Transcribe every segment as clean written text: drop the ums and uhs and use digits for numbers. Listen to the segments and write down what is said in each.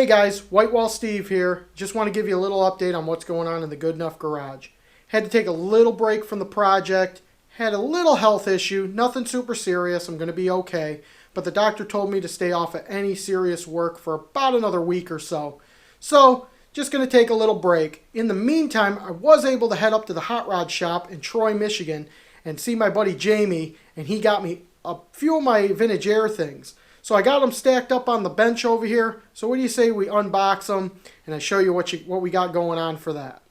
Hey guys, WhiteWall Steve here. Just want to give you a little update on what's going on in the Good Enough garage. Had to take a little break from the project. Had a little health issue. Nothing super serious. I'm going to be okay. But the doctor told me to stay off of any serious work for about another week or so. So, just going to take a little break. In the meantime, I was able to head up to the hot rod shop in Troy, Michigan and see my buddy Jamie, and he got me a few of my vintage air things. So I got them stacked up on the bench over here. So what do you say we unbox them and I show you what we got going on for that.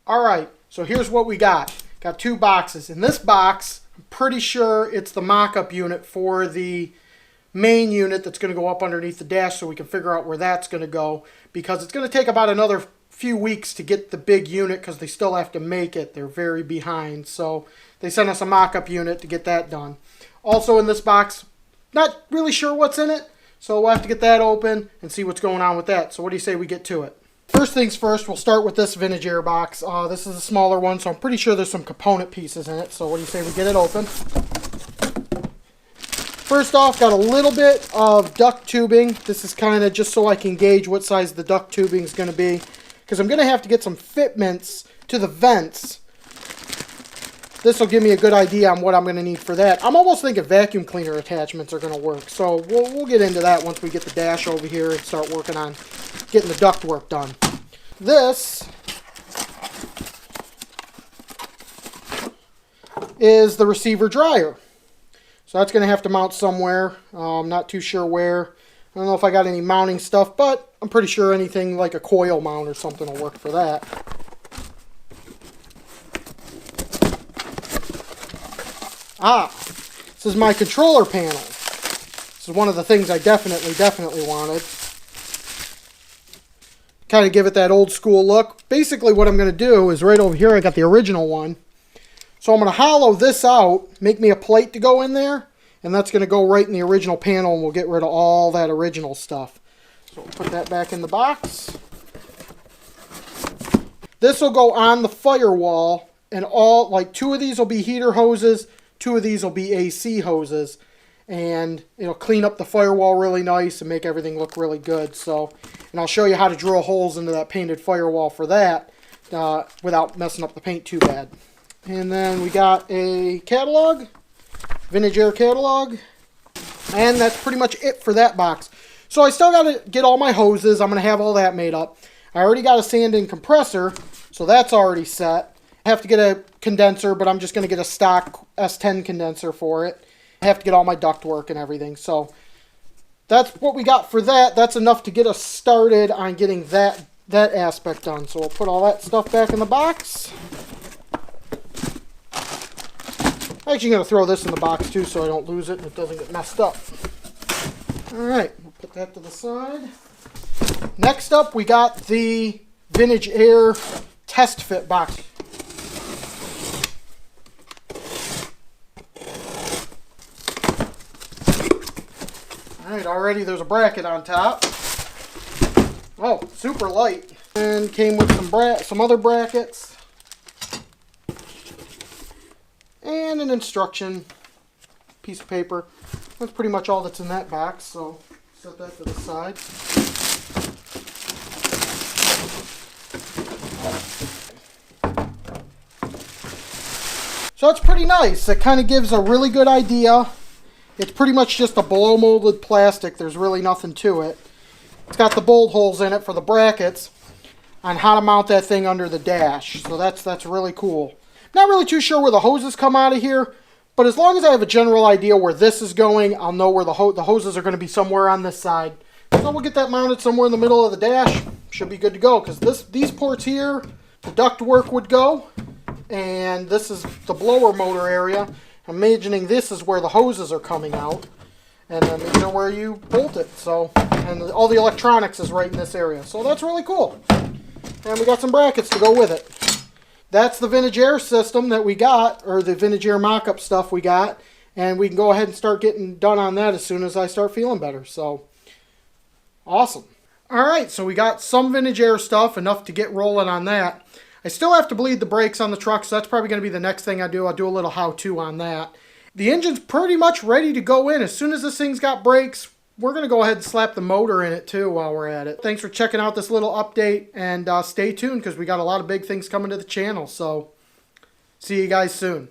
Alright, so here's what we got. Got two boxes. In this box, I'm pretty sure it's the mock-up unit for the main unit that's going to go up underneath the dash so we can figure out where that's going to go. Because it's going to take about another few weeks to get the big unit because they still have to make it. They're very behind. So they sent us a mock-up unit to get that done. Also in this box, not really sure what's in it, so we'll have to get that open and see what's going on with that. So what do you say we get to it? First things first, we'll start with this vintage air box. This is a smaller one, so I'm pretty sure there's some component pieces in it. So what do you say we get it open? First off, got a little bit of duct tubing. This is kind of just so I can gauge what size the duct tubing is going to be, because I'm going to have to get some fitments to the vents. This will give me a good idea on what I'm going to need for that. I'm almost thinking vacuum cleaner attachments are going to work. So we'll get into that once we get the dash over here and start working on getting the duct work done. This is the receiver dryer. So that's going to have to mount somewhere. I'm not too sure where. I don't know if I got any mounting stuff, but I'm pretty sure anything like a coil mount or something will work for that. This is my controller panel. This is one of the things I definitely wanted. Kind of give it that old school look. Basically what I'm going to do is right over here I got the original one. So I'm going to hollow this out, make me a plate to go in there, and that's going to go right in the original panel and we'll get rid of all that original stuff. So we'll put that back in the box. This will go on the firewall, and all, like, two of these will be heater hoses. Two of these will be AC hoses, and it'll clean up the firewall really nice and make everything look really good. So, and I'll show you how to drill holes into that painted firewall for that without messing up the paint too bad. And then we got a catalog, vintage air catalog, and that's pretty much it for that box. So I still got to get all my hoses. I'm going to have all that made up. I already got a sand-in compressor, so that's already set. I have to get a condenser, but I'm just going to get a stock S10 condenser for it. I have to get all my duct work and everything. So that's what we got for that. That's enough to get us started on getting that aspect done. So we'll put all that stuff back in the box. I'm actually going to throw this in the box too so I don't lose it and it doesn't get messed up. Alright, we'll put that to the side. Next up, we got the vintage air test fit box. Alright, already there's a bracket on top. Oh, super light. And came with some other brackets. And an instruction piece of paper. That's pretty much all that's in that box, so set that to the side. So it's pretty nice. It kind of gives a really good idea. It's pretty much just a blow molded plastic. There's really nothing to it. It's got the bolt holes in it for the brackets on how to mount that thing under the dash. So that's really cool. Not really too sure where the hoses come out of here, but as long as I have a general idea where this is going, I'll know where the hoses are going to be somewhere on this side. So we'll get that mounted somewhere in the middle of the dash. Should be good to go, because these ports here, the duct work would go, and this is the blower motor area. I'm imagining this is where the hoses are coming out, and then these are where you bolt it. So, and all the electronics is right in this area. So that's really cool. And we got some brackets to go with it. That's the vintage air system that we got, or the vintage air mock-up stuff we got, and we can go ahead and start getting done on that as soon as I start feeling better. So, awesome. Alright, so we got some vintage air stuff, enough to get rolling on that. I still have to bleed the brakes on the truck, so that's probably going to be the next thing I do. I'll do a little how-to on that. The engine's pretty much ready to go in. As soon as this thing's got brakes, we're going to go ahead and slap the motor in it too while we're at it. Thanks for checking out this little update, and stay tuned because we got a lot of big things coming to the channel. So see you guys soon.